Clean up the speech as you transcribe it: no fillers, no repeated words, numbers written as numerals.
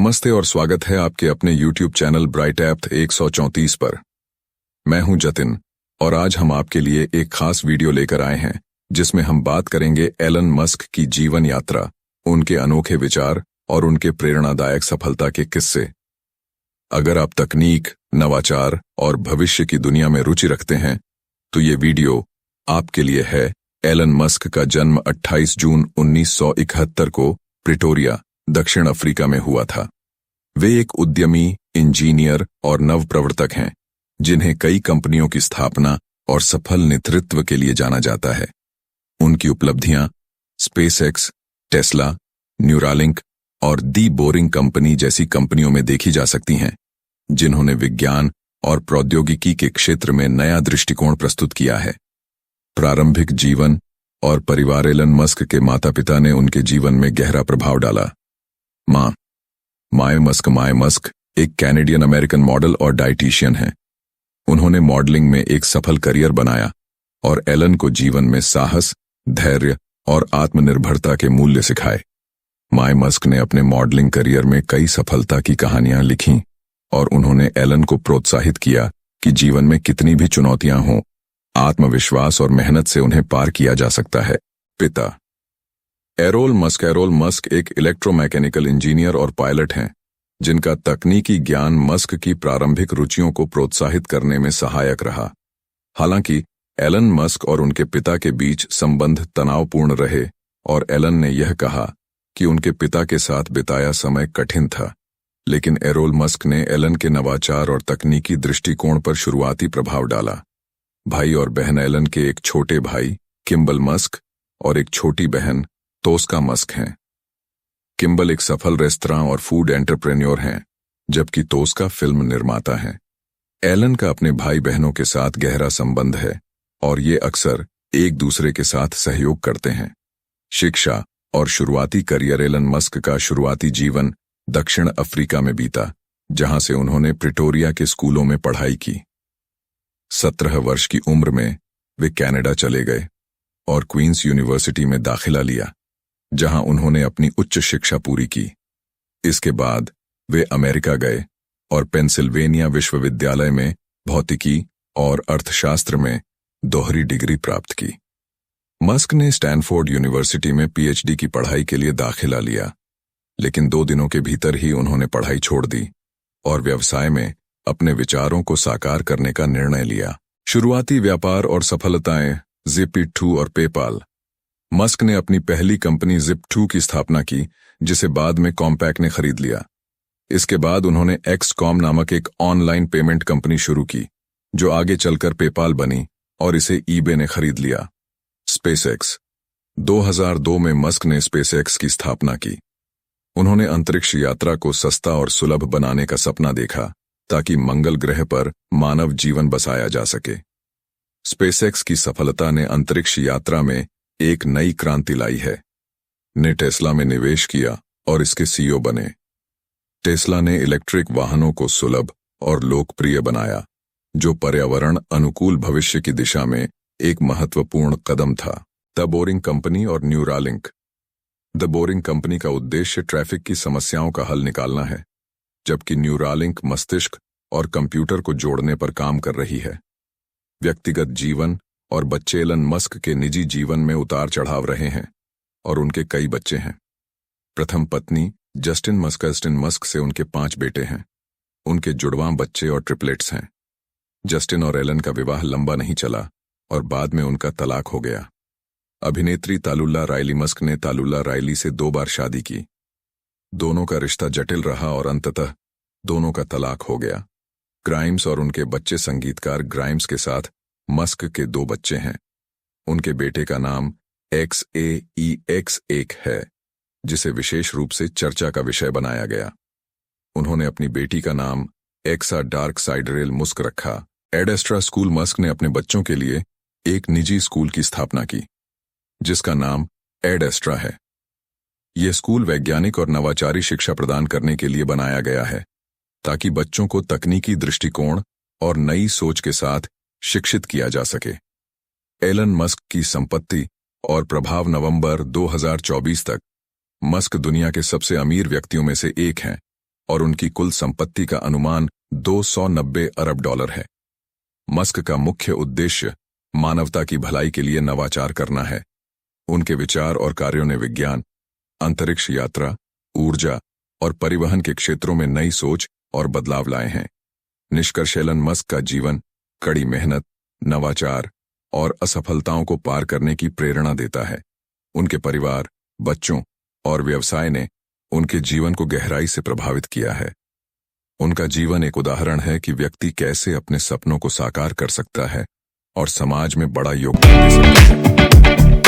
नमस्ते और स्वागत है आपके अपने YouTube चैनल ब्राइट ऐप 134 पर। मैं हूं जतिन और आज हम आपके लिए एक खास वीडियो लेकर आए हैं जिसमें हम बात करेंगे एलन मस्क की जीवन यात्रा, उनके अनोखे विचार और उनके प्रेरणादायक सफलता के किस्से। अगर आप तकनीक, नवाचार और भविष्य की दुनिया में रुचि रखते हैं तो ये वीडियो आपके लिए है। एलन मस्क का जन्म 28 जून 1971 को प्रिटोरिया, दक्षिण अफ्रीका में हुआ था। वे एक उद्यमी, इंजीनियर और नवप्रवर्तक हैं जिन्हें कई कंपनियों की स्थापना और सफल नेतृत्व के लिए जाना जाता है। उनकी उपलब्धियां स्पेसएक्स, टेस्ला, न्यूरालिंक और दी बोरिंग कंपनी जैसी कंपनियों में देखी जा सकती हैं, जिन्होंने विज्ञान और प्रौद्योगिकी के क्षेत्र में नया दृष्टिकोण प्रस्तुत किया है। प्रारंभिक जीवन और परिवार। एलन मस्क के माता पिता ने उनके जीवन में गहरा प्रभाव डाला। माय मस्क एक कैनेडियन अमेरिकन मॉडल और डाइटिशियन हैं। उन्होंने मॉडलिंग में एक सफल करियर बनाया और एलन को जीवन में साहस, धैर्य और आत्मनिर्भरता के मूल्य सिखाए। माय मस्क ने अपने मॉडलिंग करियर में कई सफलता की कहानियां लिखीं और उन्होंने एलन को प्रोत्साहित किया कि जीवन में कितनी भी चुनौतियां हों, आत्मविश्वास और मेहनत से उन्हें पार किया जा सकता है। पिता एरोल मस्क एक इलेक्ट्रोमैकेनिकल इंजीनियर और पायलट हैं, जिनका तकनीकी ज्ञान मस्क की प्रारंभिक रुचियों को प्रोत्साहित करने में सहायक रहा। हालांकि एलन मस्क और उनके पिता के बीच संबंध तनावपूर्ण रहे और एलन ने यह कहा कि उनके पिता के साथ बिताया समय कठिन था, लेकिन एरोल मस्क ने एलन के नवाचार और तकनीकी दृष्टिकोण पर शुरुआती प्रभाव डाला। भाई और बहन। एलन के एक छोटे भाई किम्बल मस्क और एक छोटी बहन तोस्का मस्क हैं। किम्बल एक सफल रेस्तरां और फूड एंटरप्रेन्योर हैं, जबकि तोस्का फिल्म निर्माता हैं। एलन का अपने भाई बहनों के साथ गहरा संबंध है और ये अक्सर एक दूसरे के साथ सहयोग करते हैं। शिक्षा और शुरुआती करियर। एलन मस्क का शुरुआती जीवन दक्षिण अफ्रीका में बीता, जहां से उन्होंने प्रिटोरिया के स्कूलों में पढ़ाई की। 17 वर्ष की उम्र में वे कनाडा चले गए और क्वींस यूनिवर्सिटी में दाखिला लिया, जहां उन्होंने अपनी उच्च शिक्षा पूरी की। इसके बाद वे अमेरिका गए और पेंसिल्वेनिया विश्वविद्यालय में भौतिकी और अर्थशास्त्र में दोहरी डिग्री प्राप्त की। मस्क ने स्टैनफोर्ड यूनिवर्सिटी में पीएचडी की पढ़ाई के लिए दाखिला लिया, लेकिन 2 दिनों के भीतर ही उन्होंने पढ़ाई छोड़ दी और व्यवसाय में अपने विचारों को साकार करने का निर्णय लिया। शुरुआती व्यापार और सफलताएं। Zip2 और पेपाल। मस्क ने अपनी पहली कंपनी Zip2 की स्थापना की, जिसे बाद में कॉम्पैक ने खरीद लिया। इसके बाद उन्होंने XCOM नामक एक ऑनलाइन पेमेंट कंपनी शुरू की, जो आगे चलकर पेपाल बनी और इसे eBay ने खरीद लिया। स्पेसएक्स। 2002 में मस्क ने स्पेसएक्स की स्थापना की। उन्होंने अंतरिक्ष यात्रा को सस्ता और सुलभ बनाने का सपना देखा ताकि मंगल ग्रह पर मानव जीवन बसाया जा सके। स्पेसएक्स की सफलता ने अंतरिक्ष यात्रा में एक नई क्रांति लाई है। ने टेस्ला में निवेश किया और इसके सीईओ बने। टेस्ला ने इलेक्ट्रिक वाहनों को सुलभ और लोकप्रिय बनाया, जो पर्यावरण अनुकूल भविष्य की दिशा में एक महत्वपूर्ण कदम था। द बोरिंग कंपनी और न्यूरालिंक। द बोरिंग कंपनी का उद्देश्य ट्रैफिक की समस्याओं का हल निकालना है, जबकि न्यूरालिंक मस्तिष्क और कंप्यूटर को जोड़ने पर काम कर रही है। व्यक्तिगत जीवन और बच्चे। एलन मस्क के निजी जीवन में उतार चढ़ाव रहे हैं और उनके कई बच्चे हैं। प्रथम पत्नी जस्टिन मस्क से उनके 5 बेटे हैं। उनके जुड़वां बच्चे और ट्रिपलेट्स हैं। जस्टिन और एलन का विवाह लंबा नहीं चला और बाद में उनका तलाक हो गया। अभिनेत्री तालुल्ला राइली। मस्क ने तालुल्ला राइली से 2 बार शादी की। दोनों का रिश्ता जटिल रहा और अंततः दोनों का तलाक हो गया। ग्राइम्स और उनके बच्चे। संगीतकार ग्राइम्स के साथ मस्क के 2 बच्चे हैं। उनके बेटे का नाम XAEX1 है, जिसे विशेष रूप से चर्चा का विषय बनाया गया। उन्होंने अपनी बेटी का नाम एक्सा डार्क साइडरेल मुस्क रखा। एडेस्ट्रा स्कूल। मस्क ने अपने बच्चों के लिए एक निजी स्कूल की स्थापना की, जिसका नाम एडेस्ट्रा है। यह स्कूल वैज्ञानिक और नवाचारी शिक्षा प्रदान करने के लिए बनाया गया है, ताकि बच्चों को तकनीकी दृष्टिकोण और नई सोच के साथ शिक्षित किया जा सके। एलन मस्क की संपत्ति और प्रभाव। नवंबर 2024 तक मस्क दुनिया के सबसे अमीर व्यक्तियों में से एक हैं और उनकी कुल संपत्ति का अनुमान $290 अरब है। मस्क का मुख्य उद्देश्य मानवता की भलाई के लिए नवाचार करना है। उनके विचार और कार्यों ने विज्ञान, अंतरिक्ष यात्रा, ऊर्जा और परिवहन के क्षेत्रों में नई सोच और बदलाव लाए हैं। निष्कर्ष, एलन मस्क का जीवन कड़ी मेहनत, नवाचार और असफलताओं को पार करने की प्रेरणा देता है। उनके परिवार, बच्चों और व्यवसाय ने उनके जीवन को गहराई से प्रभावित किया है। उनका जीवन एक उदाहरण है कि व्यक्ति कैसे अपने सपनों को साकार कर सकता है और समाज में बड़ा योगदान दे सकता है।